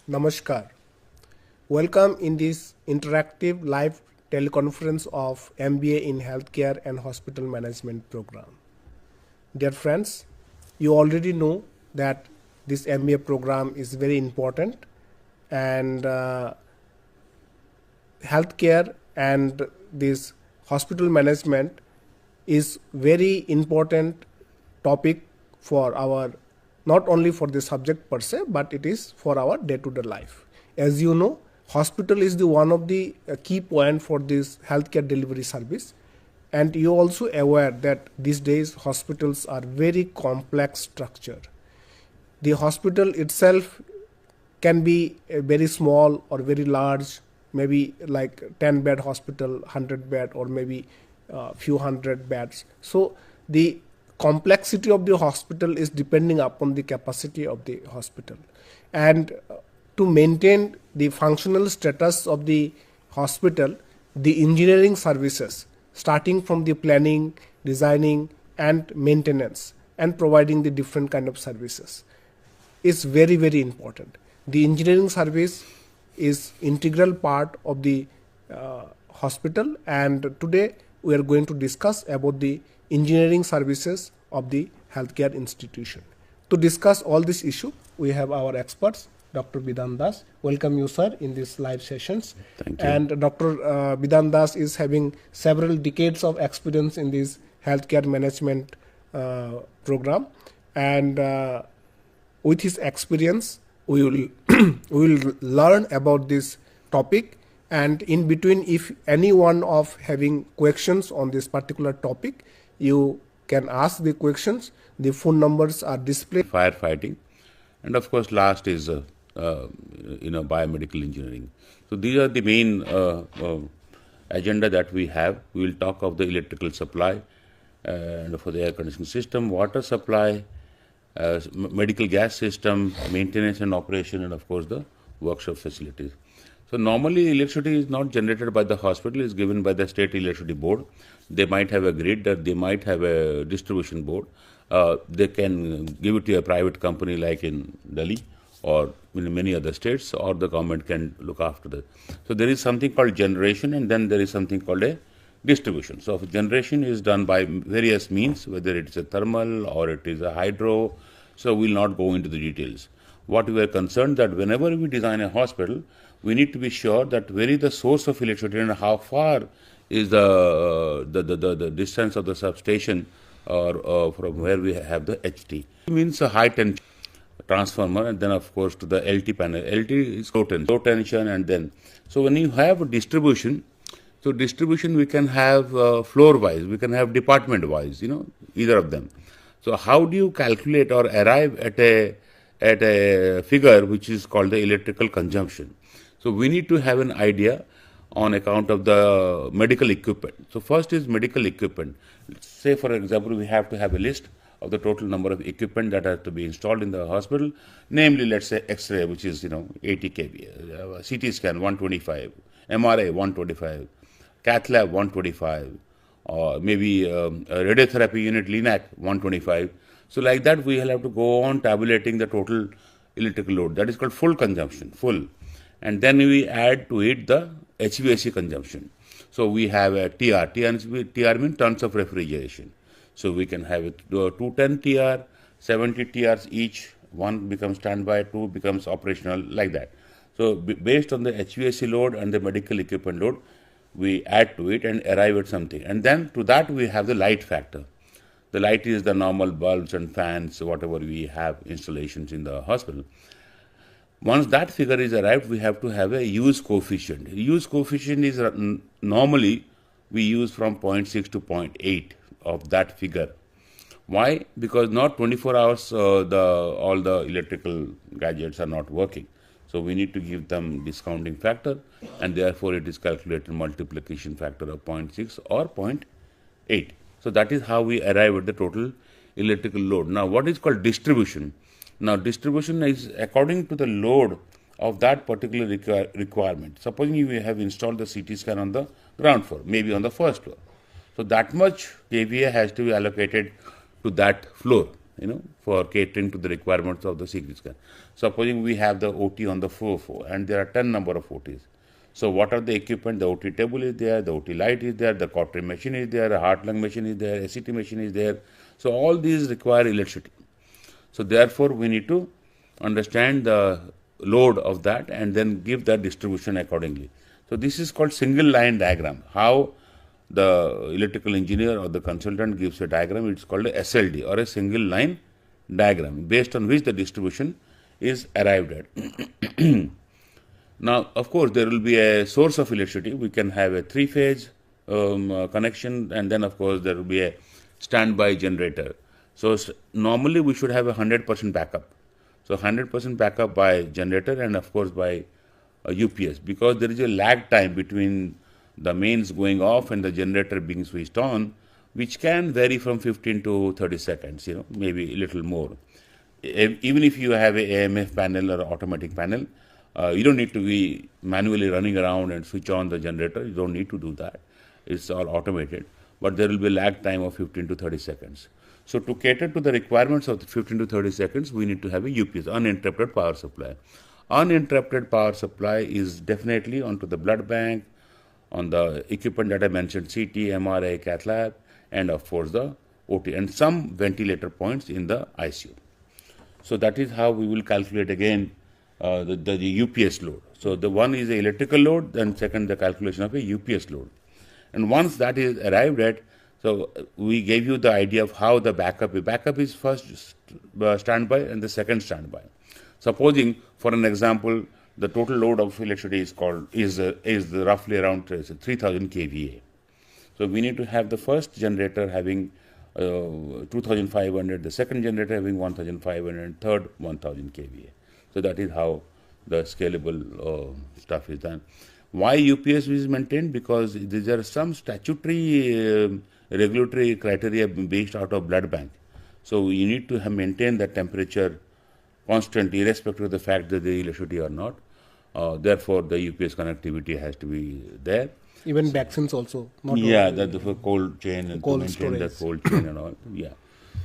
Namaskar. Welcome in this interactive live teleconference of MBA in Healthcare and Hospital Management program. Dear friends, you already know that this MBA program is very important, and healthcare and this hospital management is very important topic for our, not only for the subject per se, but it is for our day-to-day life. As you know, hospital is the one of the key point for this healthcare delivery service, and you also aware that these days hospitals are very complex structure. The hospital itself can be very small or very large, maybe like 10 bed hospital, 100 bed, or maybe few hundred beds. So the complexity of the hospital is depending upon the capacity of the hospital, and to maintain the functional status of the hospital, the engineering services starting from the planning, designing and maintenance and providing the different kind of services is very, very important. The engineering service is integral part of the hospital, and today we are going to discuss about the engineering services of the healthcare institution. To discuss all this issue, we have our experts, Dr. Bidan Das. Welcome you, sir, in these live sessions. Thank you. And Dr. Bidan Das is having several decades of experience in this healthcare management program, and with his experience, we will learn about this topic. And in between, if anyone of having questions on this particular topic, you can ask the questions. The phone numbers are displayed. Firefighting, and of course last is biomedical engineering. So these are the main agenda that we have. We will talk of the electrical supply and for the air conditioning system, water supply, medical gas system, maintenance and operation, and of course the workshop facilities. So normally electricity is not generated by the hospital, it is given by the state electricity board. They might have a grid, they might have a distribution board. They can give it to a private company like in Delhi or in many other states, or the government can look after that. So there is something called generation, and then there is something called a distribution. So generation is done by various means, whether it is a thermal or it is a hydro. So we will not go into the details. What we are concerned that whenever we design a hospital, we need to be sure that where is the source of electricity and how far is the distance of the substation or from where we have the HT. It means a high tension transformer, and then of course to the LT panel. LT is low tension, and then so when you have a distribution, so distribution we can have floor wise, we can have department wise, either of them. So how do you calculate or arrive at a figure which is called the electrical consumption? So we need to have an idea on account of the medical equipment. So first is medical equipment. Say for example, we have to have a list of the total number of equipment that are to be installed in the hospital, namely let's say X-ray, which is 80 kV, CT scan 125, MRI 125, cath lab 125, or maybe a radiotherapy unit LINAC 125. So like that we will have to go on tabulating the total electrical load. That is called full consumption, full. And then we add to it the HVAC consumption. So we have a TR. TR means tons of refrigeration. So we can have it 210 TR, 70 TRs each. One becomes standby, two becomes operational, like that. So based on the HVAC load and the medical equipment load, we add to it and arrive at something. And then to that we have the light factor. The light is the normal bulbs and fans, whatever we have installations in the hospital. Once that figure is arrived, we have to have a use coefficient. Use coefficient is normally we use from 0.6 to 0.8 of that figure. Why? Because not 24 hours all the electrical gadgets are not working. So we need to give them discounting factor, and therefore it is calculated multiplication factor of 0.6 or 0.8. So that is how we arrive at the total electrical load. Now what is called distribution? Now distribution is according to the load of that particular requirement. Supposing you have installed the CT scan on the ground floor, maybe on the first floor. So that much kVA has to be allocated to that floor. for catering to the requirements of the CT scan. Supposing we have the OT on the floor and there are 10 number of OTs. So what are the equipment? The OT table is there, the OT light is there, the cautery machine is there, a heart lung machine is there, ACT machine is there. So all these require electricity. So therefore we need to understand the load of that and then give that distribution accordingly. So this is called single line diagram. How the electrical engineer or the consultant gives a diagram, it's called a SLD or a single line diagram, based on which the distribution is arrived at. Now, of course, there will be a source of electricity. We can have a three-phase connection, and then, of course, there will be a standby generator. So normally we should have a 100% backup. So 100% backup by generator and, of course, by UPS, because there is a lag time between the mains going off and the generator being switched on, which can vary from 15 to 30 seconds, maybe a little more. Even if you have a AMF panel or automatic panel, you don't need to be manually running around and switch on the generator. You don't need to do that. It's all automated. But there will be a lag time of 15 to 30 seconds. So to cater to the requirements of the 15 to 30 seconds, we need to have a UPS, uninterrupted power supply. Uninterrupted power supply is definitely onto the blood bank, on the equipment that I mentioned, CT, MRI, cath lab, and of course the OT, and some ventilator points in the ICU. So that is how we will calculate again the UPS load. So the one is the electrical load, then second the calculation of a UPS load. And once that is arrived at, so we gave you the idea of how the backup is. Backup is first standby and the second standby. Supposing, for an example, the total load of electricity is roughly around 3000 kVA. So we need to have the first generator having 2500, the second generator having 1500, and third 1000 kVA. So that is how the scalable stuff is done. Why UPS is maintained? Because there are some statutory regulatory criteria based out of blood bank. So you need to maintain the temperature constant, irrespective of the fact that the electricity or not. Therefore, the UPS connectivity has to be there. Even vaccines also. Not the cold chain and cold to maintain storage. the cold chain and all. Yeah.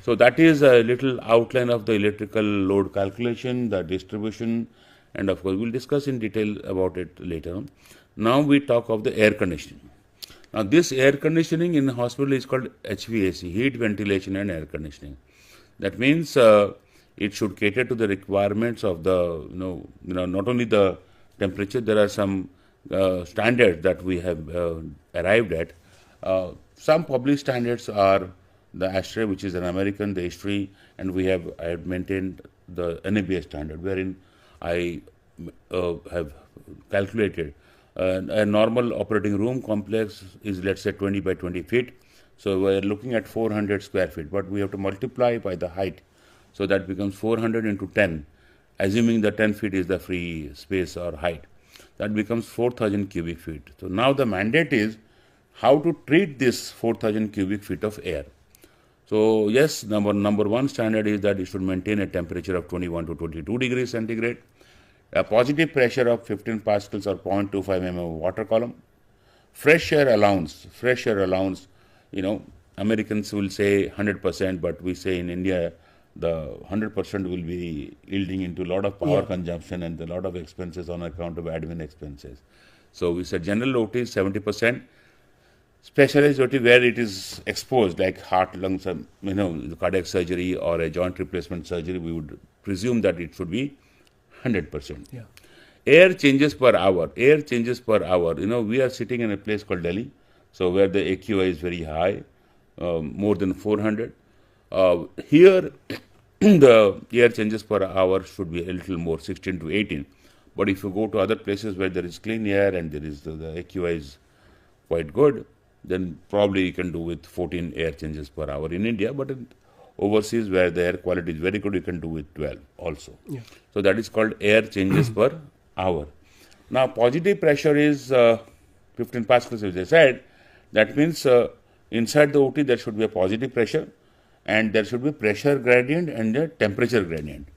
So that is a little outline of the electrical load calculation, the distribution, and of course we'll discuss in detail about it later on. Now we talk of the air conditioning. Now this air conditioning in the hospital is called HVAC, heat, ventilation and air conditioning. That means it should cater to the requirements of the, not only the temperature, there are some standards that we have arrived at. Some published standards are the ASHISH, which is an American, the history, and I have maintained the NABS standard, wherein I have calculated a normal operating room complex is, let's say, 20 by 20 feet. So we're looking at 400 square feet, but we have to multiply by the height. So that becomes 400 into 10, assuming the 10 feet is the free space or height. That becomes 4,000 cubic feet. So now the mandate is how to treat this 4,000 cubic feet of air. So yes, number one standard is that it should maintain a temperature of 21 to 22 degrees centigrade, a positive pressure of 15 pascals or 0.25 mm of water column, fresh air allowance, Americans will say 100%, but we say in India, the 100% will be yielding into a lot of power consumption and a lot of expenses on account of admin expenses. So we said general OT is 70%, specialized OT where it is exposed, like heart, lungs, cardiac surgery or a joint replacement surgery, we would presume that it should be 100%. Yeah. Air changes per hour. We are sitting in a place called Delhi, so where the AQI is very high, more than 400. Here, the air changes per hour should be a little more, 16 to 18. But if you go to other places where there is clean air and there is the AQI is quite good, then probably you can do with 14 air changes per hour in India. But in overseas, where the air quality is very good, you can do with 12 also. Yeah. So that is called air changes per hour. Now, positive pressure is 15 pascals, as I said. That means inside the OT there should be a positive pressure, and there should be pressure gradient and a temperature gradient.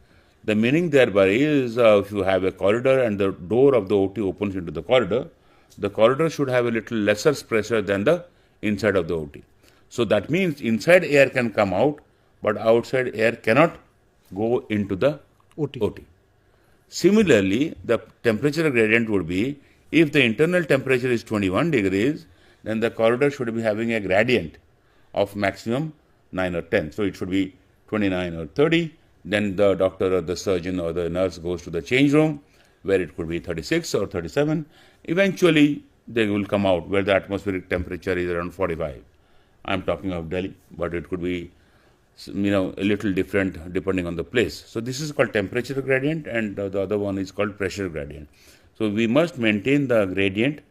The meaning thereby is if you have a corridor and the door of the OT opens into the corridor should have a little lesser pressure than the inside of the OT. So that means inside air can come out, but outside air cannot go into the OT. Similarly, the temperature gradient would be, if the internal temperature is 21 degrees, then the corridor should be having a gradient of maximum 9 or 10. So it should be 29 or 30. Then the doctor or the surgeon or the nurse goes to the change room, where it could be 36 or 37. Eventually, they will come out where the atmospheric temperature is around 45. I'm talking of Delhi, but it could be a little different depending on the place. So this is called temperature gradient, and the other one is called pressure gradient. So we must maintain the gradient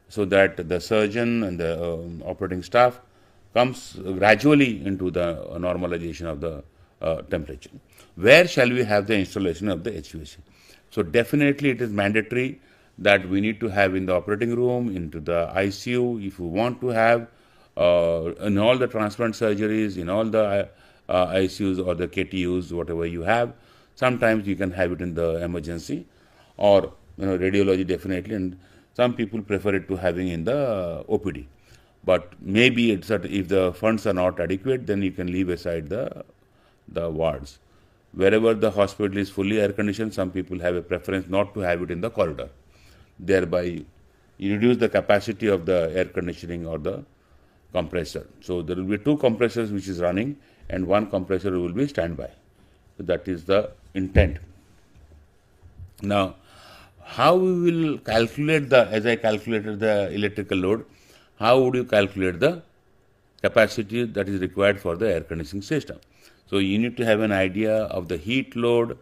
so that the surgeon and the operating staff comes gradually into the normalization of the temperature. Where shall we have the installation of the HVAC? So definitely it is mandatory that we need to have in the operating room, into the ICU, if you want to have in all the transplant surgeries, in all the ICUs or the KTUs, whatever you have. Sometimes you can have it in the emergency, or radiology definitely, and some people prefer it to having in the OPD. But maybe it's if the funds are not adequate, then you can leave aside the wards. Wherever the hospital is fully air conditioned, some people have a preference not to have it in the corridor. Thereby, you reduce the capacity of the air conditioning or the compressor. So there will be 2 compressors which is running, and 1 compressor will be standby. So that is the intent. Now, how we will calculate as I calculated the electrical load, how would you calculate the capacity that is required for the air conditioning system? So you need to have an idea of the heat load,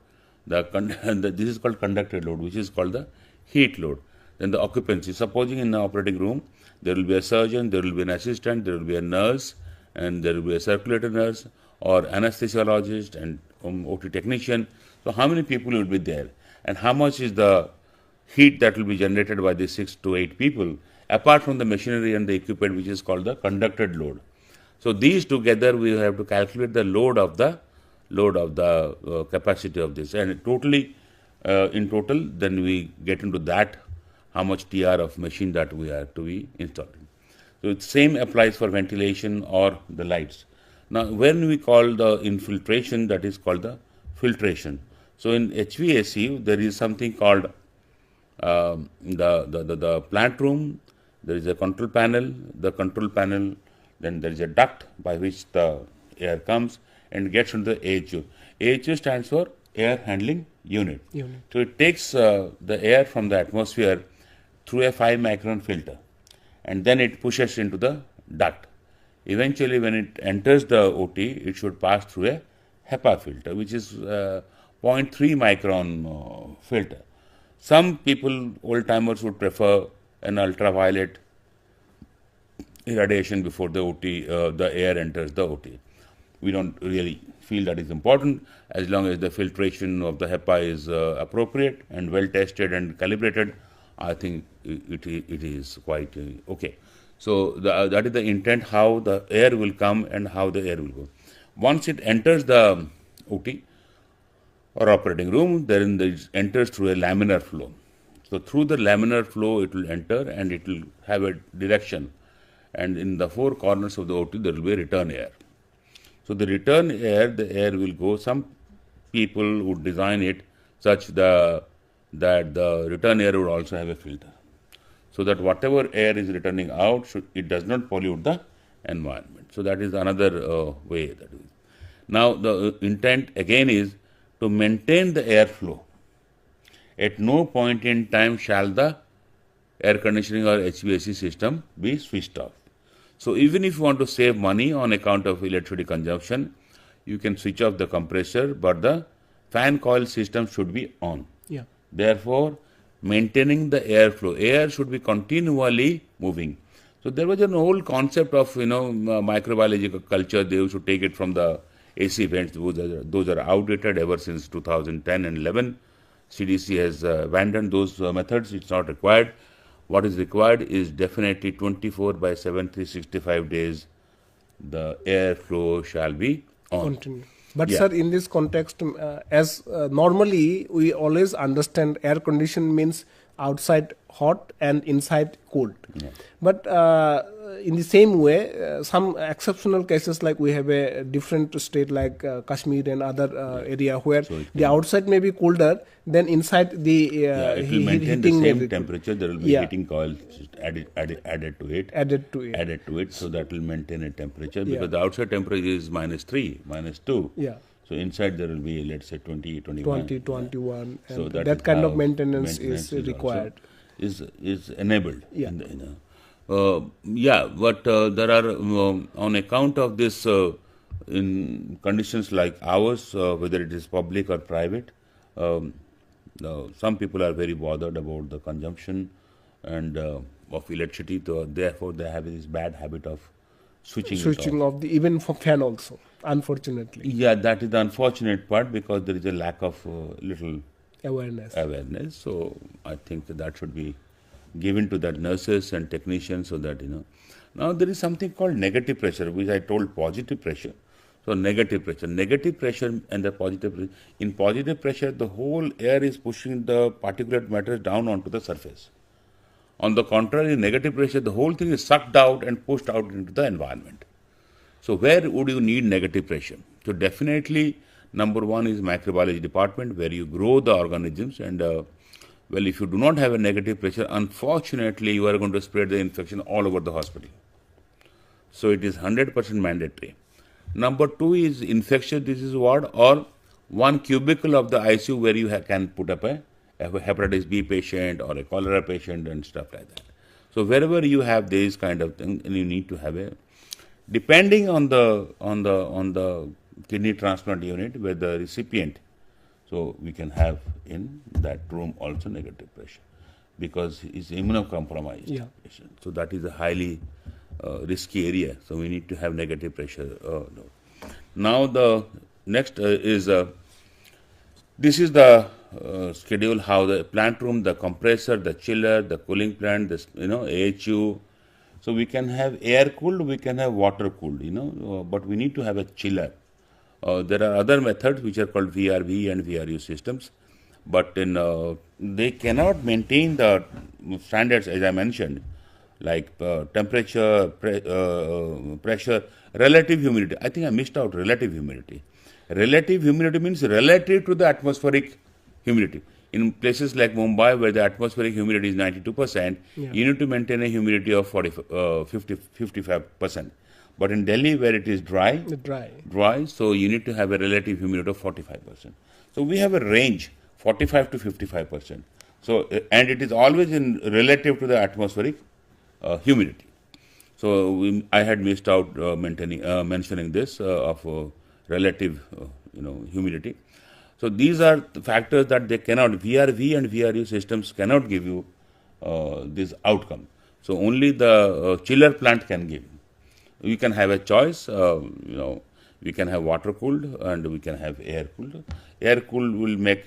this is called conducted load, which is called the heat load. Then the occupancy. Supposing in the operating room, there will be a surgeon, there will be an assistant, there will be a nurse, and there will be a circulator nurse, or anesthesiologist and OT technician. So how many people will be there? And how much is the heat that will be generated by these 6 to 8 people, apart from the machinery and the equipment, which is called the conducted load. So these together we have to calculate the load of the capacity of this, and totally in total, then we get into that how much TR of machine that we are to be installing. So the same applies for ventilation or the lights. Now, when we call the infiltration, that is called the filtration. So in HVAC, there is something called the plant room. There is a control panel. The control panel, then there is a duct by which the air comes and gets into the AHU. AHU stands for air handling unit. So it takes the air from the atmosphere through a 5 micron filter, and then it pushes into the duct. Eventually, when it enters the OT, it should pass through a HEPA filter, which is 0.3 micron filter. Some people, old timers, would prefer an ultraviolet irradiation before the OT, the air enters the OT. We don't really feel that is important, as long as the filtration of the HEPA is appropriate and well tested and calibrated. I think it is quite okay. So that is the intent, how the air will come and how the air will go. Once it enters the OT or operating room, then it enters through a laminar flow. So through the laminar flow, it will enter and it will have a direction. And in the 4 corners of the OT, there will be a return air. So the return air, the air will go. Some people would design it such that the return air would also have a filter, so that whatever air is returning out, it does not pollute the environment. So that is another way. Now the intent again is to maintain the airflow. At no point in time shall the air conditioning or HVAC system be switched off. So even if you want to save money on account of electricity consumption, you can switch off the compressor, but the fan coil system should be on. Therefore, maintaining the airflow, air should be continually moving. So there was an old concept of microbiological culture. They used to take it from the AC vents. Those are outdated ever since 2010 and 11. CDC has abandoned those methods. It's not required. What is required is definitely 24/7, 365 days, the airflow shall be on. Continue. But sir, in this context, as normally we always understand air condition means outside hot and inside cold. Yeah. But in the same way, some exceptional cases, like we have a different state like Kashmir and other area where So it the outside may be colder than inside the yeah, it will maintain the heating may same be temperature. There will be Yeah. heating coil added to it. added to it. Added to it, so that will maintain a temperature Yeah. because the outside temperature is -3, -2. Yeah. So inside there will be, let's say, 20, 21. 20, 21, So and that that is kind how of maintenance also is required. is enabled. Yeah. Yeah, but there are on account of this in conditions like ours, whether it is public or private, some people are very bothered about the consumption and of electricity. So therefore, they have this bad habit of switching it off. Of the even for fan also, unfortunately, Yeah, that is the unfortunate part because there is a lack of little awareness. awareness. So I think that should be given to the nurses and technicians so that, Now there is something called negative pressure, which I told positive pressure. So negative pressure and the positive pressure. In positive pressure, the whole air is pushing the particulate matter down onto the surface. On the contrary, in negative pressure, the whole thing is sucked out and pushed out into the environment. So where would you need negative pressure? So definitely, number one is microbiology department, where you grow the organisms, and well, if you do not have a negative pressure, unfortunately, you are going to spread the infection all over the hospital. So it is 100% mandatory. Number two is infectious disease ward or one cubicle of the ICU where you can put up a hepatitis B patient or a cholera patient and stuff like that. So wherever you have this kind of thing, and you need to have a, depending on the kidney transplant unit where the recipient, so we can have in that room also negative pressure because it's immunocompromised Yeah. patient. So that is a highly risky area. So we need to have negative pressure. No. Now the next is this is the schedule how the plant room, the compressor, the chiller, the cooling plant, this AHU. So we can have air cooled, we can have water cooled, but we need to have a chiller. There are other methods which are called VRV and VRU systems, but they cannot maintain the standards as I mentioned, like temperature, pressure, relative humidity. I think I missed out relative humidity. Relative humidity means relative to the atmospheric humidity. In places like Mumbai, where the atmospheric humidity is 92%, you need to maintain a humidity of 55%. But in Delhi, where it is dry, so you need to have a relative humidity of 45%. So we have a range, 45 to 55%. So, and it is always in relative to the atmospheric humidity. So I had missed out mentioning this of relative, humidity. So these are the factors that they cannot, VRV and VRU systems cannot give you this outcome. So only the chiller plant can give. We can have a choice, we can have water cooled and we can have air cooled. Air cooled will make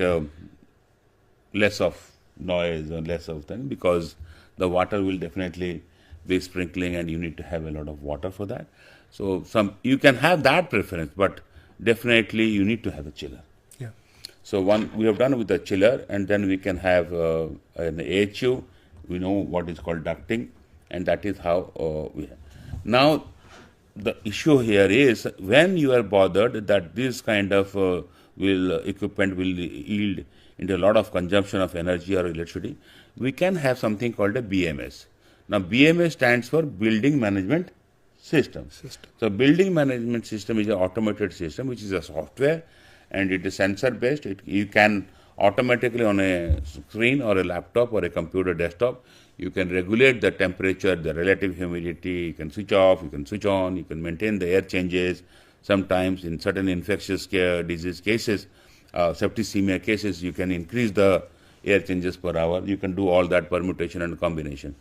less of noise and less of thing because the water will definitely be sprinkling and you need to have a lot of water for that. So you can have that preference, but definitely you need to have a chiller. Yeah. So one we have done with the chiller, and then we can have an AHU. We know what is called ducting, and that is how we have. Now the issue here is when you are bothered that this kind of equipment will yield into a lot of consumption of energy or electricity, we can have something called a BMS. Now BMS stands for Building Management System. So Building Management System is an automated system which is a software and it is sensor based. You can automatically on a screen or a laptop or a computer desktop, you can regulate the temperature, the relative humidity, you can switch off, you can switch on, you can maintain the air changes. Sometimes in certain infectious disease cases, septicemia cases, you can increase the air changes per hour. You can do all that permutation and combination.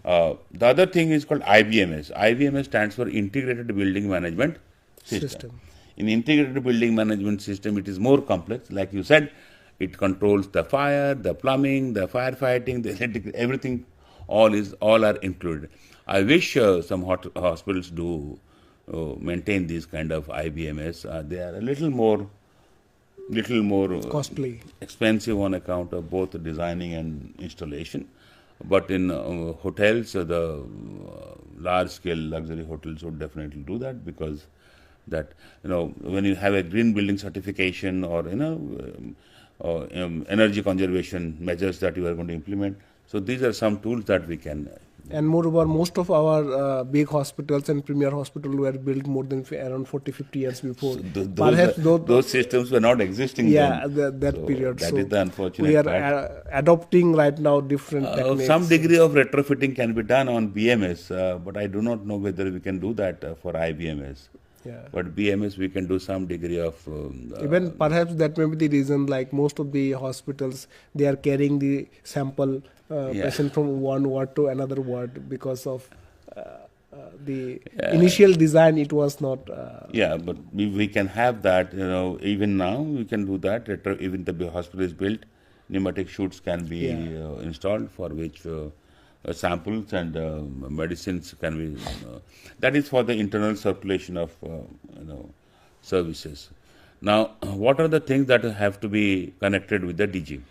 The other thing is called IBMS. IBMS stands for Integrated Building Management System. In Integrated Building Management System, it is more complex. Like you said, it controls the fire, the plumbing, the firefighting, the electric, everything. All are included. I wish some hospitals do maintain these kind of IBMS. They are a little more little more costly, expensive on account of both designing and installation. But in hotels, the large-scale luxury hotels would definitely do that, because that, when you have a green building certification, or energy conservation measures that you are going to implement. So these are some tools that we can. And moreover, most of our big hospitals and premier hospitals were built more than around 40-50 years before. So Perhaps those systems were not existing yeah, then. that So period. that So is the unfortunate we are part. adopting right now different techniques. Some degree of retrofitting can be done on BMS, but I do not know whether we can do that for IBMS. Yeah. But BMS, we can do some degree of. Even perhaps that may be the reason, like most of the hospitals, they are carrying the sample patient from one ward to another ward, because of the initial design, it was not. Yeah, but we can have that, even now we can do that. Even the hospital is built, pneumatic chutes can be installed, for which samples and medicines can be. That is for the internal circulation of services. Now, what are the things that have to be connected with the DG?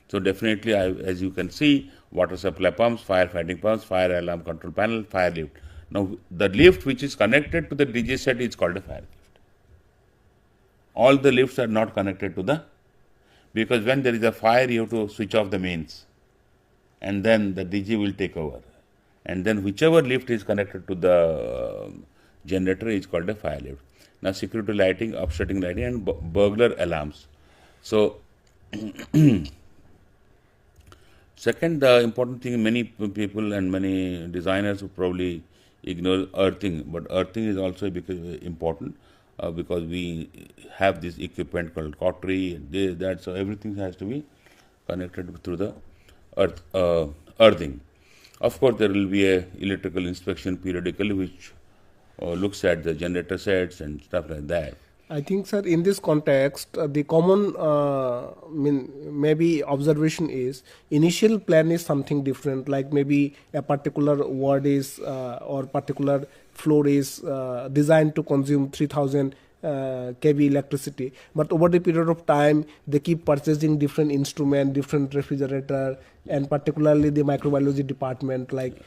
So definitely, as you can see, water supply pumps, firefighting pumps, fire alarm control panel, fire lift. Now, the lift which is connected to the DG set is called a fire lift. All the lifts are not connected to the, because when there is a fire, you have to switch off the mains, and then the DG will take over. And then whichever lift is connected to the generator is called a fire lift. Now, security lighting, obstructing lighting, and burglar alarms. So, second, the important thing, many people and many designers who probably ignore earthing, but earthing is also important, because we have this equipment called cautery, that, so everything has to be connected through the earthing. Of course, there will be a electrical inspection periodically, which looks at the generator sets and stuff like that. I think, sir, in this context, the common maybe observation is initial plan is something different, like maybe a particular ward is or particular floor is designed to consume 3000 kV electricity, but over the period of time they keep purchasing different instrument, different refrigerator, and particularly the microbiology department, like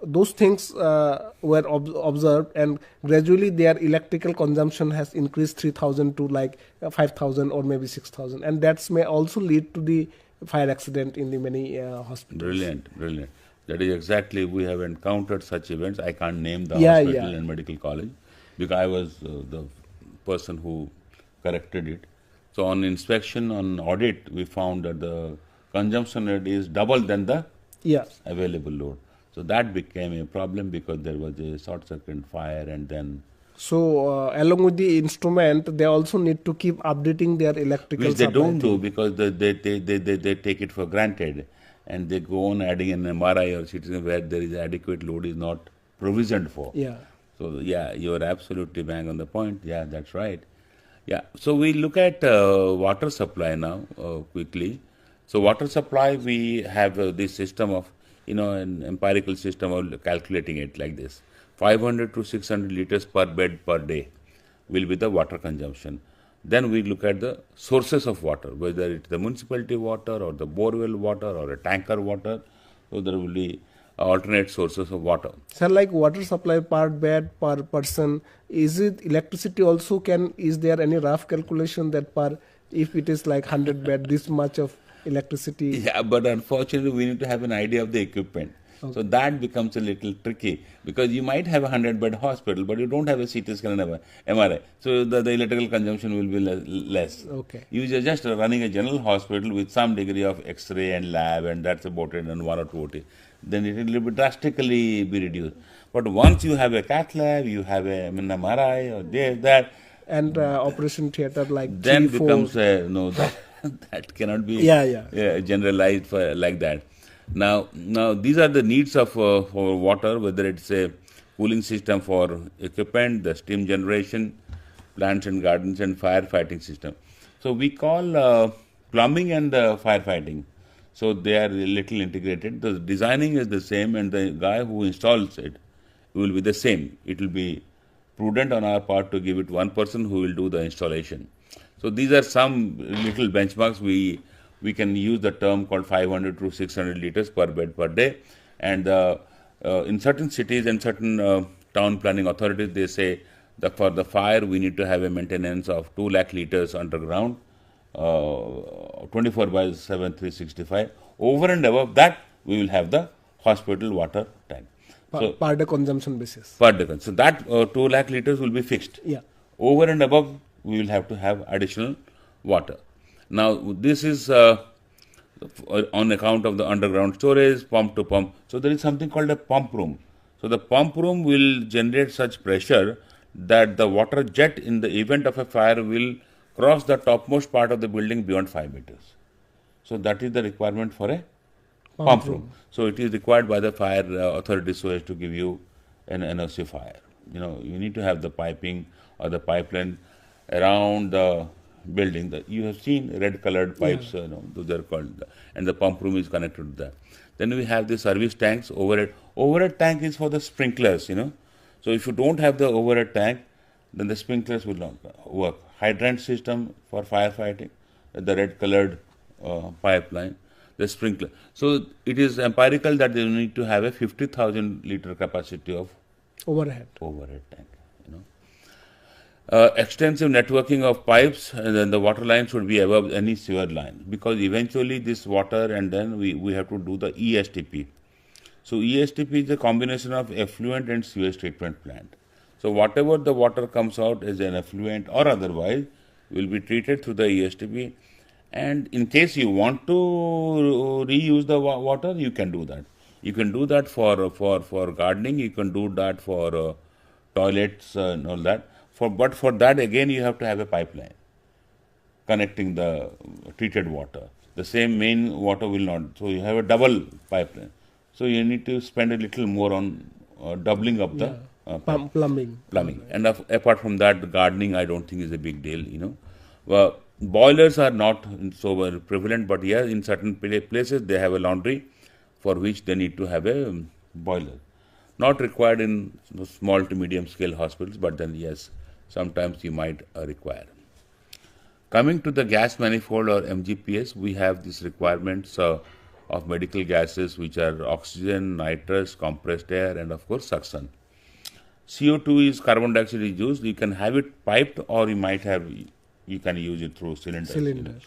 those things were observed, and gradually their electrical consumption has increased 3000 to like 5000 or maybe 6000, and that may also lead to the fire accident in the many hospitals. Brilliant. That is exactly, we have encountered such events. I can't name the hospital and medical college, because I was the person who corrected it. So on inspection, on audit, we found that the consumption rate is double than the available load. So that became a problem, because there was a short circuit fire, and then. So along with the instrument, they also need to keep updating their electrical. Which they don't do, because they take it for granted, and they go on adding an MRI or CT scan where there is adequate load is not provisioned for. Yeah. So yeah, you are absolutely bang on the point. Yeah, that's right. Yeah. So we look at water supply now quickly. So water supply, we have this system of, an empirical system of calculating it like this. 500 to 600 liters per bed per day will be the water consumption. Then we look at the sources of water, whether it's the municipality water or the borewell water or a tanker water. So there will be alternate sources of water. Sir, like water supply per bed per person, is it electricity also is there any rough calculation that if it is like 100 bed, this much of electricity? Yeah, but unfortunately we need to have an idea of the equipment. Okay. So that becomes a little tricky, because you might have a 100-bed hospital, but you don't have a CT scan and MRI. So the electrical consumption will be less. Okay. You are just running a general hospital with some degree of X-ray and lab, and that's about it, and 1 or 2 OT. Then it will be drastically be reduced. But once you have a cath lab, you have a MRI or that, and operation theater like then 3, becomes that cannot be generalized like that. Now these are the needs of for water, whether it's a cooling system for equipment, the steam generation, plants and gardens, and firefighting system. So we call plumbing and firefighting. So they are a little integrated. The designing is the same, and the guy who installs it will be the same. It will be prudent on our part to give it one person who will do the installation. So these are some little benchmarks. We can use the term called 500 to 600 liters per bed per day. And in certain cities and certain town planning authorities, they say that for the fire, we need to have a maintenance of 2 lakh liters underground, 24 by 7, 365. Over and above that, we will have the hospital water tank. Per day consumption basis. Per day. So that 2 lakh liters will be fixed. Yeah. Over and above, we will have to have additional water. Now, this is on account of the underground storage, pump to pump. So there is something called a pump room. So the pump room will generate such pressure that the water jet in the event of a fire will cross the topmost part of the building beyond 5 meters. So that is the requirement for a pump room. So it is required by the fire authority so as to give you an NOC fire. You need to have the piping or the pipeline around the building. You have seen red colored pipes, those are called, and the pump room is connected to that. Then we have the service tanks, overhead. Overhead tank is for the sprinklers, So if you don't have the overhead tank, then the sprinklers will not work. Hydrant system for firefighting, the red colored pipeline, the sprinkler. So it is empirical that they need to have a 50,000 liter capacity of overhead tank. Extensive networking of pipes, and then the water line should be above any sewer line, because eventually this water, and then we have to do the ESTP. So ESTP is a combination of effluent and sewage treatment plant. So whatever the water comes out as an effluent or otherwise will be treated through the ESTP. And in case you want to reuse the water, you can do that. You can do that for gardening. You can do that for toilets and all that. But for that, again, you have to have a pipeline connecting the treated water. The same main water will not. So you have a double pipeline. So you need to spend a little more on doubling up the plumbing. And apart from that, the gardening, I don't think is a big deal. Well, boilers are not so prevalent, but yes, in certain places they have a laundry for which they need to have a boiler. Not required in small to medium scale hospitals, but then yes, sometimes you might require. Coming to the gas manifold or MGPS, we have these requirements of medical gases, which are oxygen, nitrous, compressed air, and of course suction. CO2 is carbon dioxide is used. You can have it piped, or you can use it through cylinders.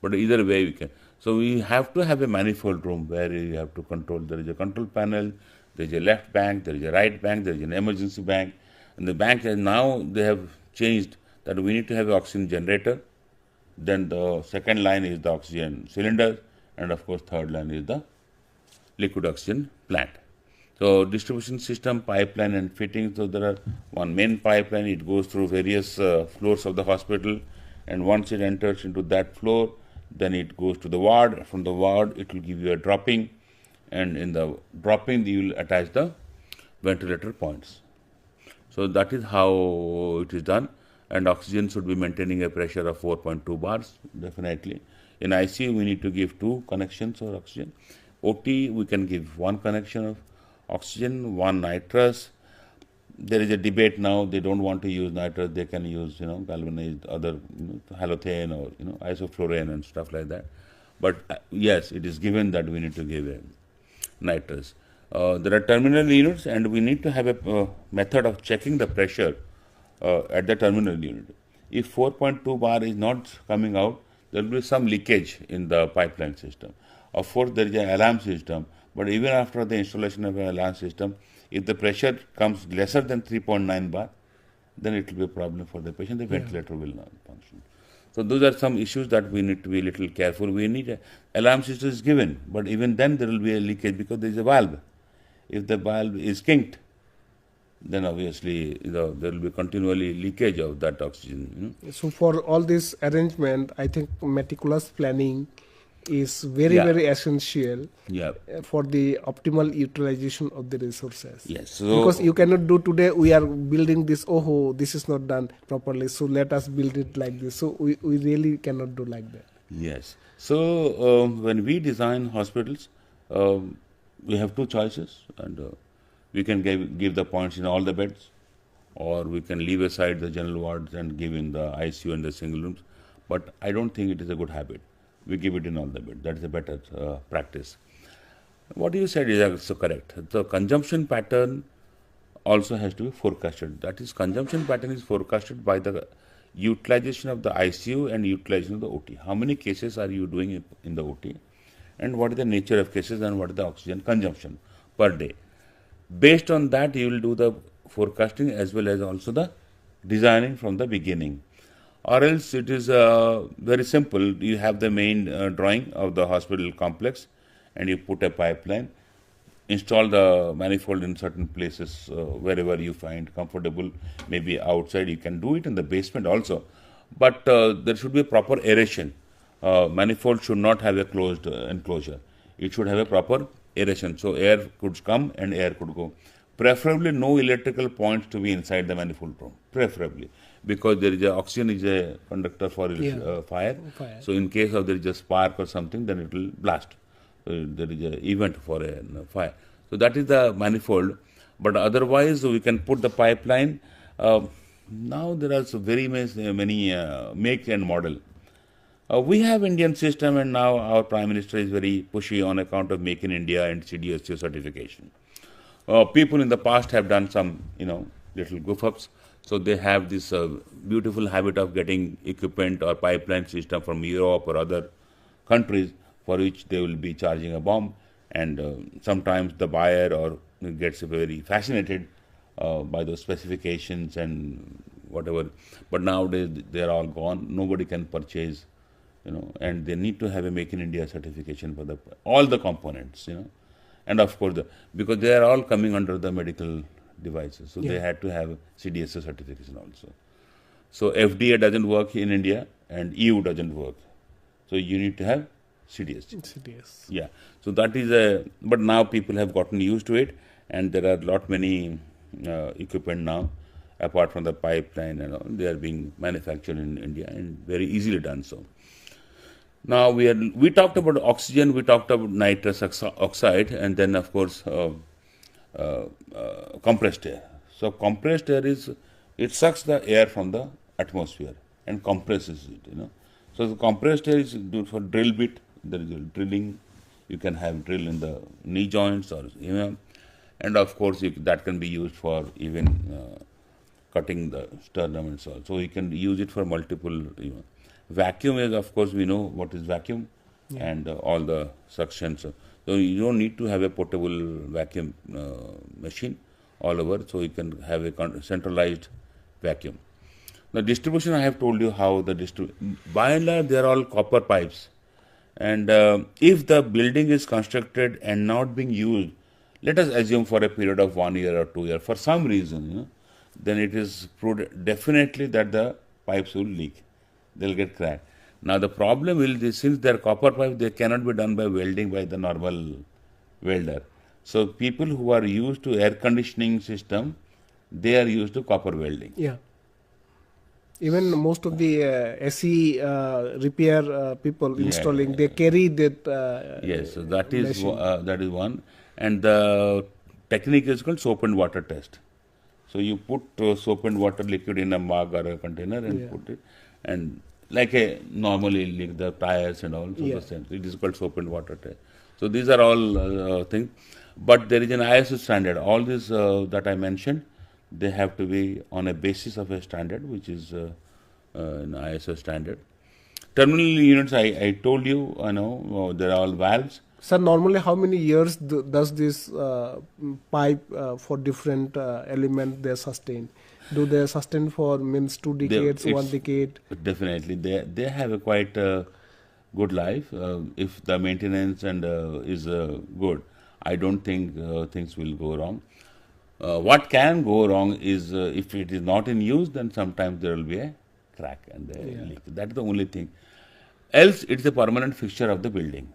But either way we can. So we have to have a manifold room where you have to control. There is a control panel, there is a left bank, there is a right bank, there is an emergency bank. And the bank now they have changed that we need to have an oxygen generator. Then the second line is the oxygen cylinder, and of course third line is the liquid oxygen plant. So distribution system, pipeline and fitting. So there are one main pipeline. It goes through various floors of the hospital, and once it enters into that floor, then it goes to the ward. From the ward, it will give you a dropping, and in the dropping, you will attach the ventilator points. So that is how it is done. And oxygen should be maintaining a pressure of 4.2 bars, definitely. In ICU, we need to give 2 connections of oxygen. OT, we can give 1 connection of oxygen, 1 nitrous. There is a debate now, they don't want to use nitrous, they can use, galvanized, other, halothane or, isoflurane and stuff like that. But yes, it is given that we need to give a nitrous. There are terminal units, and we need to have a method of checking the pressure at the terminal unit. If 4.2 bar is not coming out, there will be some leakage in the pipeline system. Of course, there is an alarm system, but even after the installation of an alarm system, if the pressure comes lesser than 3.9 bar, then it will be a problem for the patient. The ventilator will not function. So those are some issues that we need to be a little careful. We need an alarm system is given, but even then there will be a leakage because there is a valve. If the valve is kinked, then obviously there will be continually leakage of that oxygen. So for all this arrangement, I think meticulous planning is very essential for the optimal utilization of the resources. Yes. So because you cannot do today, we are building this, this is not done properly, so let us build it like this. So we really cannot do like that. Yes. So when we design hospitals, we have 2 choices, and we can give the points in all the beds, or we can leave aside the general wards and give in the ICU and the single rooms. But I don't think it is a good habit. We give it in all the bed. That is a better practice. What you said is also correct. The consumption pattern also has to be forecasted. That is, consumption pattern is forecasted by the utilization of the ICU and utilization of the OT. How many cases are you doing in the OT? And what is the nature of cases and what is the oxygen consumption per day? Based on that, you will do the forecasting as well as also the designing from the beginning. Or else it is very simple. You have the main drawing of the hospital complex and you put a pipeline, install the manifold in certain places wherever you find comfortable, maybe outside. You can do it in the basement also, but there should be a proper aeration. Manifold should not have a closed enclosure. It should have a proper aeration, so air could come and air could go. Preferably no electrical points to be inside the manifold room, preferably, because there is oxygen is a conductor for fire. So in case of there is a spark or something, then it will blast. So there is an event for a fire. So that is the manifold. But otherwise, we can put the pipeline. Now there are so very many make and model. We have Indian system, and now our Prime Minister is very pushy on account of Make in India and CDSCO certification. People in the past have done some, little goof-ups. So they have this beautiful habit of getting equipment or pipeline system from Europe or other countries, for which they will be charging a bomb, and sometimes the buyer or gets very fascinated by those specifications and whatever. But nowadays they are all gone. Nobody can purchase, and they need to have a Make in India certification for all the components, and of course because they are all coming under the medical devices, so they had to have CDSCO certification also. So FDA doesn't work in India and EU doesn't work, so you need to have CDS. Yeah. So that is but now people have gotten used to it, and there are many equipment now, apart from the pipeline they are being manufactured in India and very easily done so. Now we talked about oxygen, we talked about nitrous oxide, and then of course compressed air. So compressed air it sucks the air from the atmosphere and compresses it. So the compressed air is good for drill bit. There is drilling. You can have drill in the knee joints, or and of course that can be used for even cutting the sternum and so on. So you can use it for multiple. Vacuum is, of course, we know what is vacuum, and all the suctions. So you don't need to have a portable vacuum machine all over. So you can have a centralized vacuum. The distribution, I have told you how the by and large they are all copper pipes. And if the building is constructed and not being used, let us assume for a period of 1 year or 2 years, for some reason, then it is proved definitely that the pipes will leak. They'll get cracked. Now the problem will be, since they are copper pipes, they cannot be done by welding by the normal welder. So people who are used to air conditioning system, they are used to copper welding. Yeah. Even most of the SE repair people installing, they carry that. Yes, so that is one, and the technique is called soap and water test. So you put soap and water liquid in a mug or a container and put it, and like a normally like the tires and all. So the same. It is called soap and water test. So these are all things, but there is an ISO standard. All this that I mentioned, they have to be on a basis of a standard, which is an ISO standard. Terminal units, I told you, there are all valves. Sir, normally how many years does this pipe for different element they sustain? Do they sustain for 2 decades, 1 decade? Definitely, they have a quite good life if the maintenance and is good. I don't think things will go wrong. What can go wrong is if it is not in use, then sometimes there will be a crack and a leak. That's the only thing. Else, it's a permanent fixture of the building.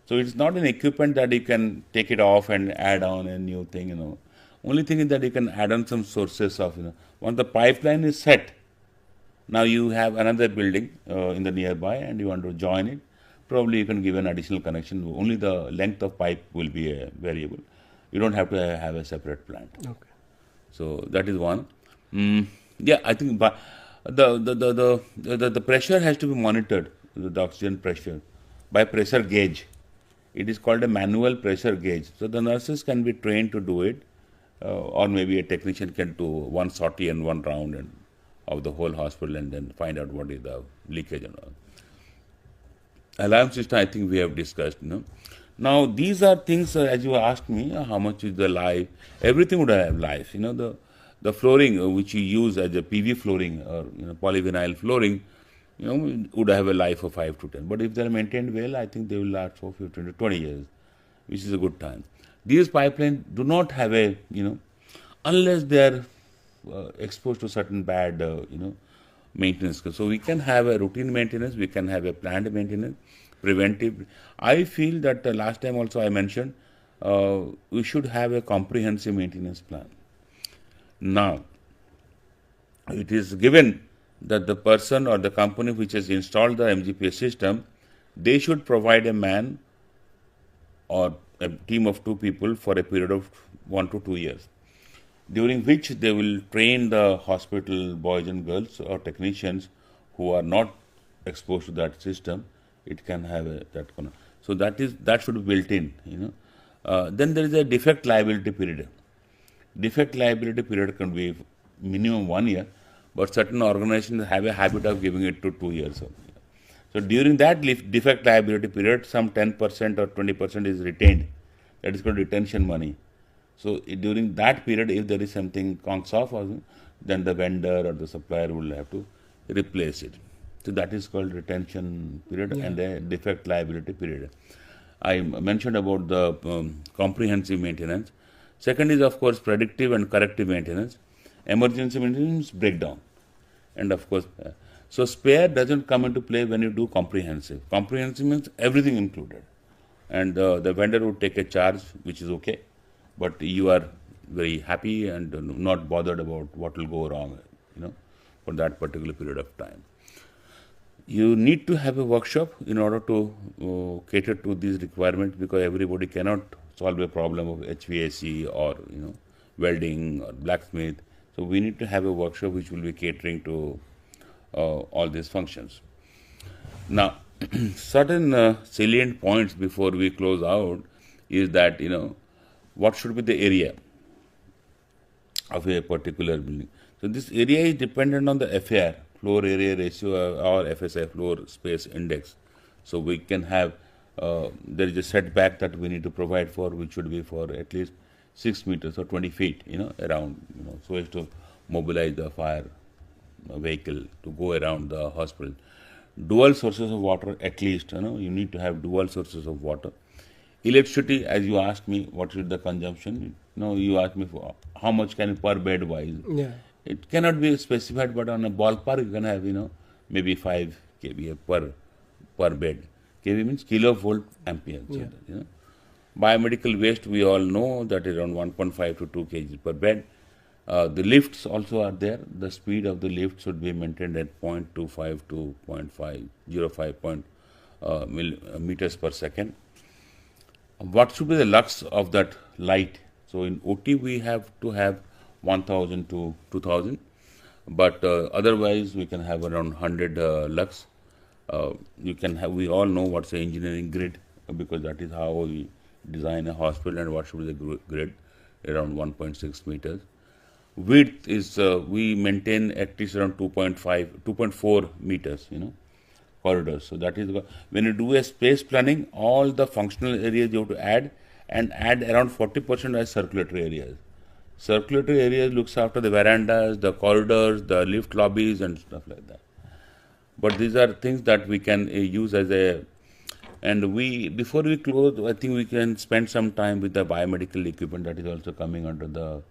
So it's not an equipment that you can take it off and add on a new thing. Only thing is that you can add on some sources of, once the pipeline is set, now you have another building in the nearby and you want to join it. Probably you can give an additional connection. Only the length of pipe will be a variable. You don't have to have a separate plant. Okay. So that is one. Yeah, I think the pressure has to be monitored, the oxygen pressure, by pressure gauge. It is called a manual pressure gauge. So the nurses can be trained to do it, or maybe a technician can do one sortie and one round and of the whole hospital and then find out what is the leakage and all. Alarm system, I think we have discussed. Now these are things, as you asked me, how much is the life? Everything would have life. The flooring which you use as a PV flooring or polyvinyl flooring, would have a life of 5 to 10. But if they are maintained well, I think they will last for 15 to 20 years, which is a good time. These pipelines do not have a, unless they are exposed to certain bad, maintenance. So we can have a routine maintenance, we can have a planned maintenance, preventive. I feel that last time also I mentioned we should have a comprehensive maintenance plan. Now, it is given that the person or the company which has installed the MGPS system, they should provide a man or a team of 2 people for a period of 1 to 2 years, during which they will train the hospital boys and girls or technicians who are not exposed to that system. It can have so that should be built in. Then there is a defect liability period. Defect liability period can be minimum 1 year, but certain organizations have a habit of giving it to 2 years. So during that defect liability period, some 10% or 20% is retained. That is called retention money. So during that period, if there is something conks off, then the vendor or the supplier will have to replace it. So that is called retention period and a defect liability period. I mentioned about the comprehensive maintenance. Second is, of course, predictive and corrective maintenance. Emergency maintenance, breakdown. And of course, so spare doesn't come into play when you do comprehensive. Comprehensive means everything included. And the vendor would take a charge, which is okay. But you are very happy and not bothered about what will go wrong, for that particular period of time. You need to have a workshop in order to cater to these requirements, because everybody cannot solve a problem of HVAC or welding or blacksmith. So we need to have a workshop which will be catering to all these functions. Now, certain salient points before we close out is that what should be the area of a particular building. So this area is dependent on the FAR, floor area ratio, or FSI, floor space index. So we can have, there is a setback that we need to provide for, which should be for at least 6 meters or 20 feet, around, so as to mobilize the fire vehicle to go around the hospital. Dual sources of water, at least, you need to have dual sources of water. Electricity, as you asked me, what is the consumption? You asked me for how much can per bed wise. Yeah. It cannot be specified, but on a ballpark you can have, maybe 5 kVA per bed. kV means kilovolt ampere. Yeah. So, biomedical waste, we all know that is around 1.5 to 2 kg per bed. The lifts also are there. The speed of the lift should be maintained at 0.25 to 0.505 meters per second. What should be the lux of that light? So in OT we have to have 1000 to 2000, but otherwise we can have around 100 lux. We all know what's the engineering grid, because that is how we design a hospital, and what should be the grid, around 1.6 meters. Width is, we maintain at least around 2.4 meters, corridors. So that is, when you do a space planning, all the functional areas you have to add, and add around 40% as circulatory areas. Circulatory areas looks after the verandas, the corridors, the lift lobbies and stuff like that. But these are things that we can use as a, and before we close, I think we can spend some time with the biomedical equipment that is also coming under the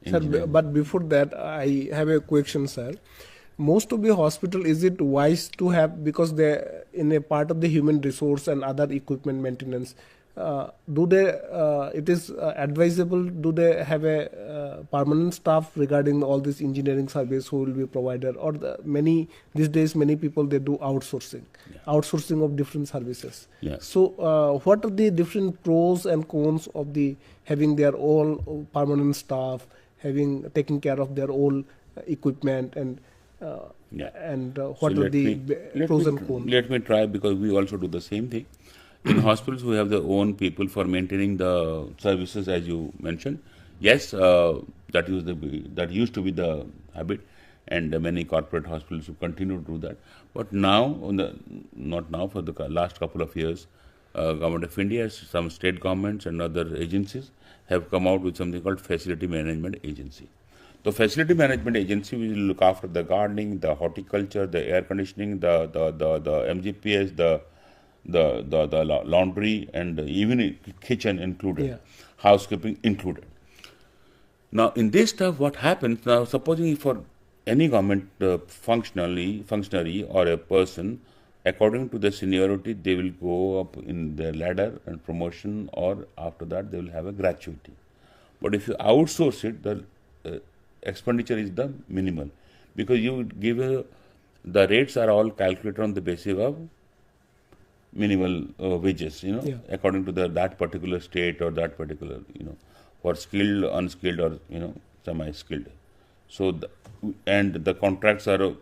engineering. Sir, but before that, I have a question, sir. Most of the hospital, is it wise to have, because they in a part of the human resource and other equipment maintenance, it is advisable, do they have a permanent staff regarding all this engineering service who will be provided, or these days many people, they do outsourcing, outsourcing of different services. Yes. So what are the different pros and cons of having their own permanent staff, taking care of their own equipment and Yeah. what So are the pros and cons? let me try, because we also do the same thing. In hospitals, we have their own people for maintaining the services, as you mentioned. Yes, that used to be the habit, and many corporate hospitals will continue to do that. But now, not now, for the last couple of years, Government of India, some state governments and other agencies have come out with something called Facility Management Agency. The Facility Management Agency will look after the gardening, the horticulture, the air conditioning, the MGPS, the laundry, and even kitchen included, Yeah. housekeeping included. Now, in this stuff, what happens now? Supposing for any government functionary or a person, according to the seniority, they will go up in their ladder and promotion, or after that they will have a gratuity. But if you outsource it, the expenditure is the minimal, because you give the rates are all calculated on the basis of minimal wages, Yeah. according to that particular state or that particular, for skilled, unskilled, or semi-skilled. So and the contracts are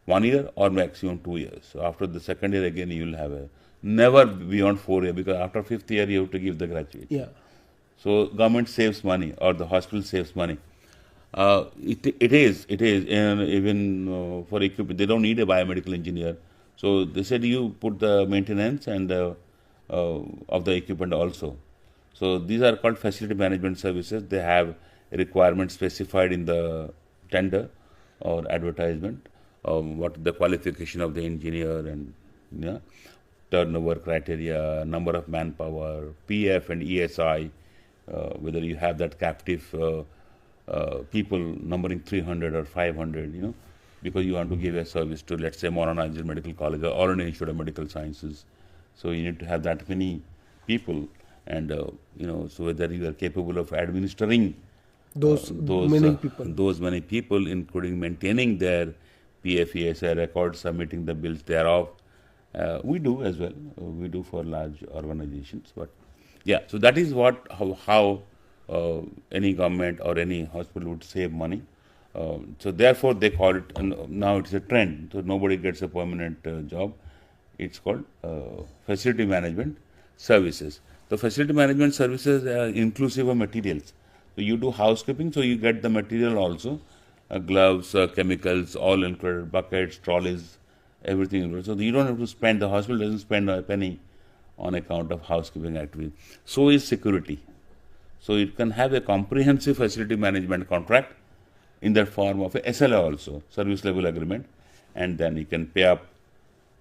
1 year or maximum 2 years. So after the second year again you will have a never beyond 4 years, because after 5th year you have to give the gratuity. Yeah. So government saves money, or the hospital saves money. It is, and even for equipment, they don't need a biomedical engineer. So they said you put the maintenance and of the equipment also. So these are called facility management services. They have requirements specified in the tender or advertisement, what the qualification of the engineer, and turnover criteria, number of manpower, PF and ESI, whether you have that captive people numbering 300 or 500, because you want to give a service to, let's say, Maulana Azhar Medical College or an Institute of Medical Sciences. So you need to have that many people, and so whether you are capable of administering Those many people, including maintaining their PF, ESI records, submitting the bills thereof. We do as well. We do for large organizations, but yeah. So that is how any government or any hospital would save money. So therefore they call it, and now it's a trend. So nobody gets a permanent job. It's called facility management services. The facility management services are inclusive of materials. So you do housekeeping, so you get the material also, gloves, chemicals, all included, buckets, trolleys, everything included. So you don't have to spend, the hospital doesn't spend a penny on account of housekeeping activity. So is security. So it can have a comprehensive facility management contract in the form of a SLA also, service level agreement, and then you can pay up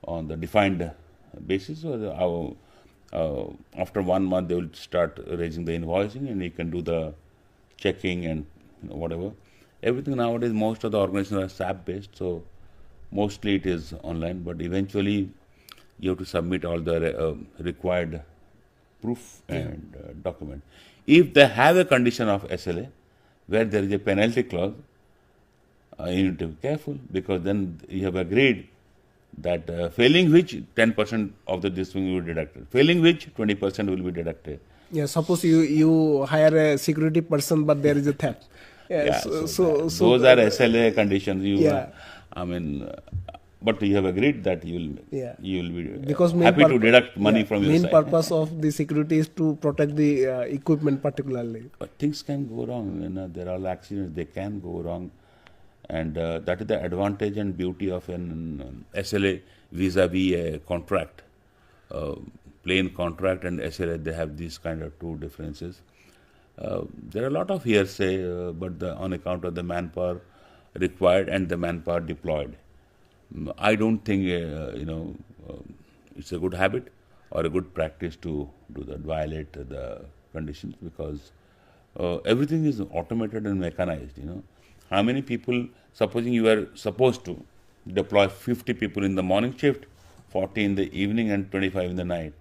on the defined basis, or after 1 month they will start raising the invoicing, and you can do the checking and whatever. Everything nowadays, most of the organizations are SAP based, so mostly it is online, but eventually you have to submit all the required proof and document. If they have a condition of SLA where there is a penalty clause, you need to be careful, because then you have agreed that failing which 10% of this thing will be deducted, failing which 20% will be deducted. Yeah, suppose you hire a security person, but there is a theft. Yeah, so those are SLA conditions. But you have agreed that you will be because happy to deduct money from your main side. purpose of the security is to protect the equipment particularly. But things can go wrong. There are accidents; they can go wrong, and that is the advantage and beauty of an SLA vis-a-vis a contract. Plain contract and SLA, they have these kind of two differences. There are a lot of hearsay, but on account of the manpower required and the manpower deployed, I don't think it's a good habit or a good practice to do that, violate the conditions, because everything is automated and mechanized. How many people, supposing you are supposed to deploy 50 people in the morning shift, 40 in the evening, and 25 in the night.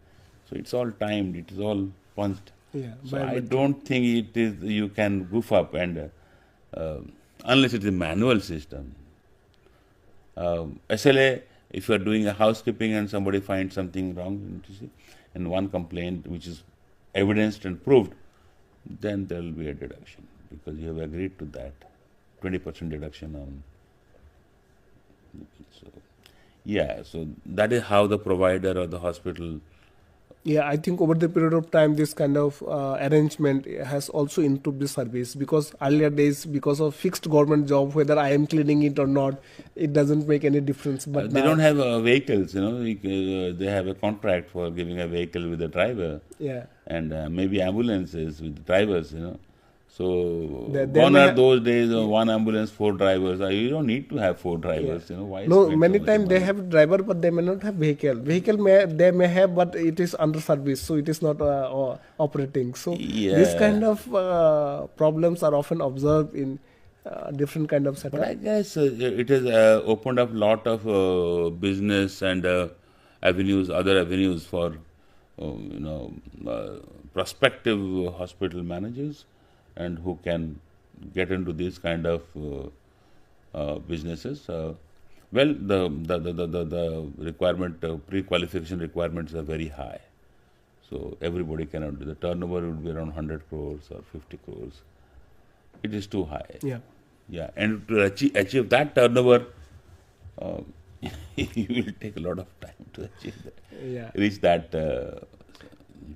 So it's all timed, it is all punched. Yeah, so I don't think it is, you can goof up, and unless it is a manual system. SLA, if you are doing a housekeeping and somebody finds something wrong, and one complaint which is evidenced and proved, then there will be a deduction, because you have agreed to that 20% deduction on. So, yeah, so that is how the provider or the hospital. Yeah, I think over the period of time, this kind of arrangement has also improved the service, because earlier days, because of fixed government job, whether I am cleaning it or not, it doesn't make any difference. But They now, don't have vehicles, they have a contract for giving a vehicle with a driver. yeah, And maybe ambulances with drivers, So They gone may are have- those days of one ambulance, 4 drivers. You don't need to have 4 drivers, Why no, spend many so much times they money? have driver, but they may not have vehicle. They may have, but it is under service, so it is not operating. So this Yeah. kind of problems are often observed in different kind of But I setup. guess it has opened up lot of business and other avenues for prospective hospital managers, and who can get into these kind of businesses. Well, the requirement, pre-qualification requirements are very high. So everybody cannot do. The turnover would be around 100 crores or 50 crores. It is too high. Yeah. Yeah, and to achieve that turnover, you will take a lot of time to achieve that. Yeah. Reach that.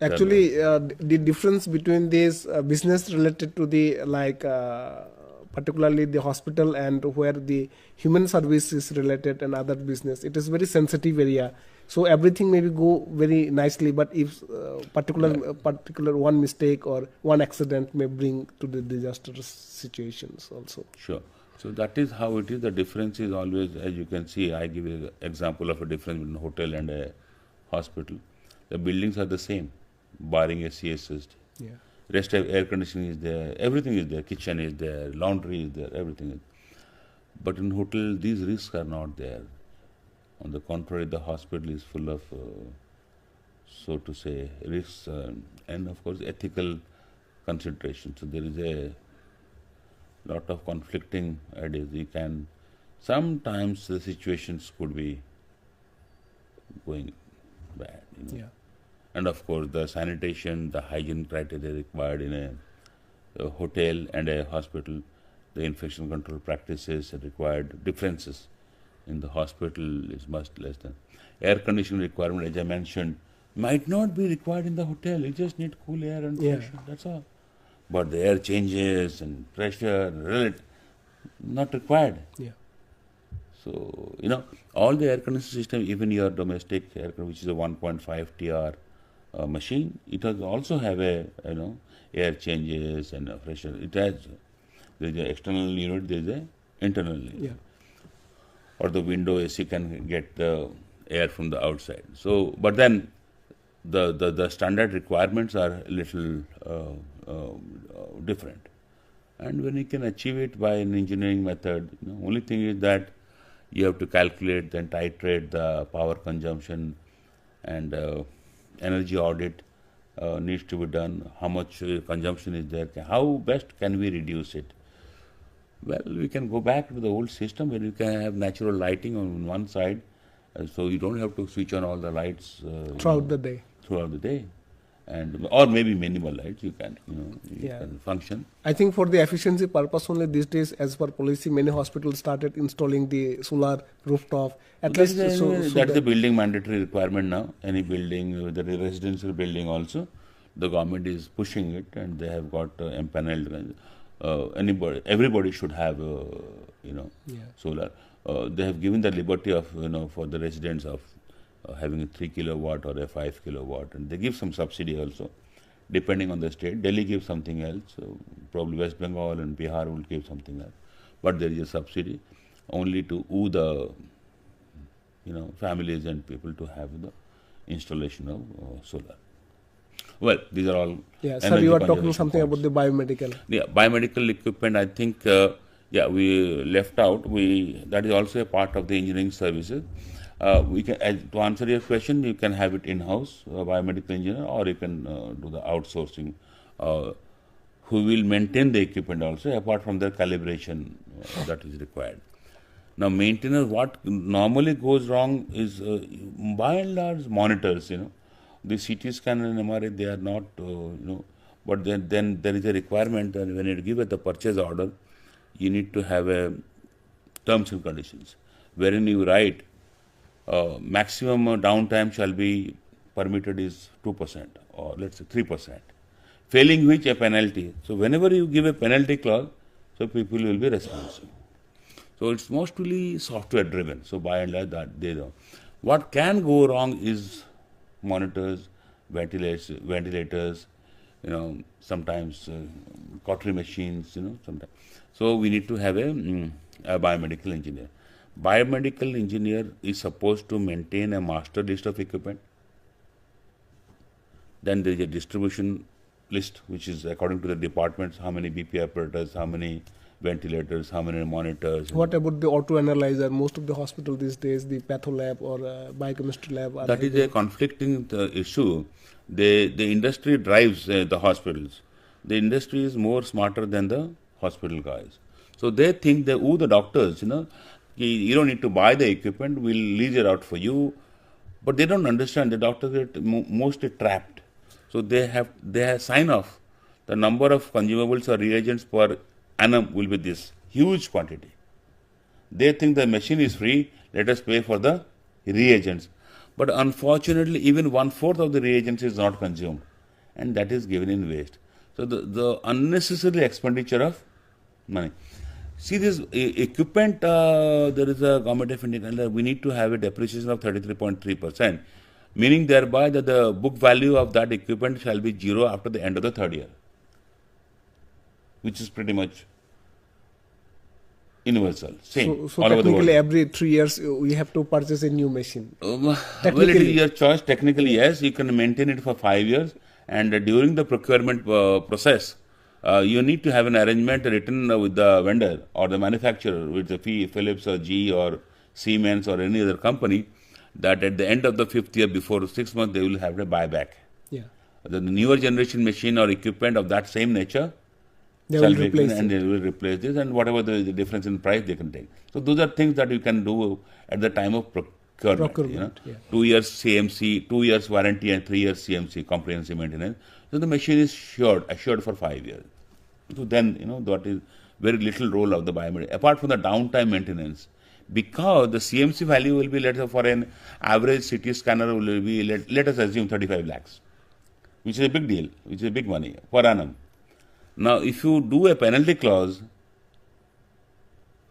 Actually, the difference between this business related to the particularly the hospital, and where the human service is related and other business, it is very sensitive area. So everything maybe go very nicely, but if particular one mistake or one accident may bring to the disastrous situations also. Sure. So that is how it is. The difference is always, as you can see, I give you an example of a difference between a hotel and a hospital. The buildings are the same, barring a CSS. Yeah. Rest of air conditioning is there, everything is there, kitchen is there, laundry is there, everything is. But in hotel, these risks are not there. On the contrary, the hospital is full of, so to say, risks and of course ethical considerations. So there is a lot of conflicting ideas. Sometimes the situations could be going bad. Yeah. And of course, the sanitation, the hygiene criteria required in a hotel and a hospital, the infection control practices required differences. In the hospital is much less than. Air conditioning requirement, as I mentioned, might not be required in the hotel. You just need cool air and fresh air, that's all. But the air changes and pressure, not required. Yeah. So, all the air conditioning system, even your domestic air conditioner, which is a 1.5 TR machine, it has also have a, air changes and pressure. It has, there is an external unit, there is an internal unit. Yeah. Or the window AC can get the air from the outside. So, but then the standard requirements are a little different. And when you can achieve it by an engineering method, only thing is that you have to calculate and titrate the power consumption, and energy audit needs to be done. How much consumption is there? How best can we reduce it? Well, we can go back to the old system where you can have natural lighting on one side, so you don't have to switch on all the lights Throughout the day. Throughout the day, and or maybe minimal lights. You can, can function. I think for the efficiency purpose only these days, as per policy, many hospitals started installing the solar rooftop. At least That's the building mandatory requirement now. Any building, whether a residential building also, the government is pushing it, and they have got empaneled. Everybody should have, solar. They have given the liberty of, for the residents of having a 3 kilowatt or a 5 kilowatt, and they give some subsidy also, depending on the state. Delhi gives something else, so probably West Bengal and Bihar will give something else. But there is a subsidy only to woo the, families and people to have the installation of solar. Well, these are all. Yeah, sir, you are talking something about the biomedical. Yeah, biomedical equipment, I think, we left out. That is also a part of the engineering services. We can, to answer your question, you can have it in-house, biomedical engineer, or you can do the outsourcing, who will maintain the equipment also, apart from the calibration that is required. Now, maintenance, what normally goes wrong is, by and large, monitors, the CT scan and MRI, they are not, but then there is a requirement that when you give it the purchase order, you need to have a terms and conditions wherein you write maximum downtime shall be permitted is 2% or let's say 3%, failing which a penalty. So whenever you give a penalty clause, so people will be responsible. So it's mostly software driven. So by and large that they know. What can go wrong is monitors, ventilators, sometimes cautery machines, sometimes. So we need to have a biomedical engineer. Biomedical engineer is supposed to maintain a master list of equipment. Then there is a distribution list, which is according to the departments, how many BP operators, how many ventilators, how many monitors. What about the auto analyzer? Most of the hospitals these days, the patho lab or biochemistry lab. That is a conflicting issue. The industry drives the hospitals. The industry is more smarter than the hospital guys. So they think that, the doctors, you don't need to buy the equipment, we'll lease it out for you. But they don't understand, the doctors get mostly trapped. So they have sign off. The number of consumables or reagents per annum will be this huge quantity. They think the machine is free, let us pay for the reagents. But unfortunately, even 1/4 of the reagents is not consumed, and that is given in waste. So the unnecessary expenditure of money. See this equipment, there is a government of India, we need to have a depreciation of 33.3%, meaning thereby that the book value of that equipment shall be 0 after the end of the 3rd year, which is pretty much universal, same so all over the world. Technically, every 3 years we have to purchase a new machine. Well, it is your choice. Technically, yes, you can maintain it for 5 years, and during the procurement process, you need to have an arrangement written with the vendor or the manufacturer, with the Philips or GE or Siemens or any other company, that at the end of the 5th year, before 6 months, they will have a buyback. Yeah. The newer generation machine or equipment of that same nature, they will replace and they will replace this, and whatever the difference in price they can take. So those are things that you can do at the time of procurement. Yeah. 2 years CMC, 2 years warranty, and 3 years CMC, comprehensive maintenance. So the machine is assured for 5 years. So then, that is very little role of the biomedical, apart from the downtime maintenance, because the CMC value will be, let's say, for an average CT scanner will be, let us assume 35 lakhs, which is a big deal, which is big money per annum. Now, if you do a penalty clause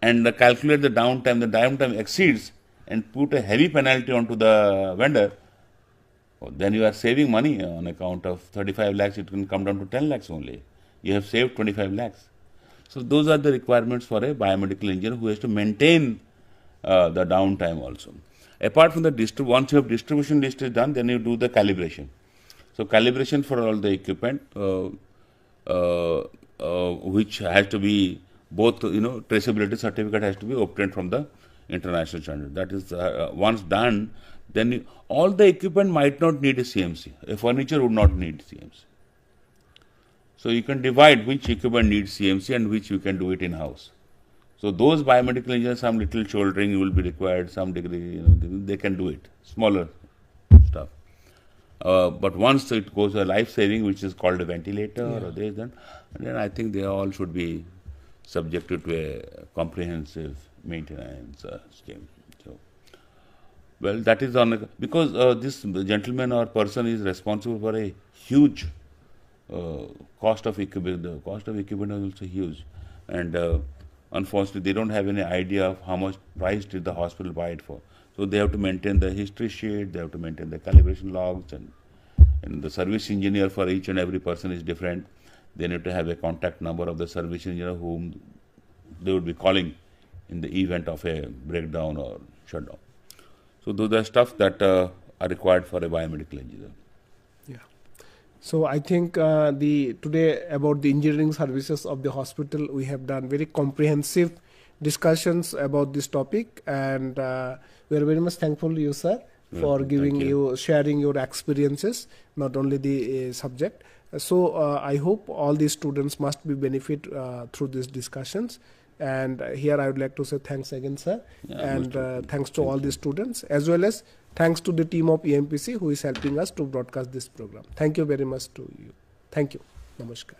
and calculate the downtime exceeds, and put a heavy penalty onto the vendor, then you are saving money on account of 35 lakhs, it can come down to 10 lakhs only. You have saved 25 lakhs. So those are the requirements for a biomedical engineer who has to maintain the downtime also. Apart from the once you have distribution list is done, then you do the calibration. So calibration for all the equipment, which has to be both, traceability certificate has to be obtained from the international standard. That is once done, then all the equipment might not need a CMC. A furniture would not need CMC. So you can divide which equipment needs CMC and which you can do it in-house. So those biomedical engineers, some little shouldering will be required, some degree, they can do it, smaller stuff. But once it goes a life-saving, which is called a ventilator or this, then I think they all should be subjected to a comprehensive maintenance scheme. So, well, that is on because this gentleman or person is responsible for a huge cost of equipment. The cost of equipment is also huge, and unfortunately, they don't have any idea of how much price did the hospital buy it for. So they have to maintain the history sheet, they have to maintain the calibration logs, and the service engineer for each and every person is different. They need to have a contact number of the service engineer whom they would be calling in the event of a breakdown or shutdown. So those are stuff that are required for a biomedical engineer. Yeah. So I think today about the engineering services of the hospital, we have done very comprehensive discussions about this topic, and we are very much thankful to you, sir, for sharing your experiences, not only the subject. So I hope all these students must be benefit through these discussions. And here I would like to say thanks again, sir, and thanks to all the students, as well as thanks to the team of EMPC who is helping us to broadcast this program. Thank you very much to you. Thank you. Namaskar.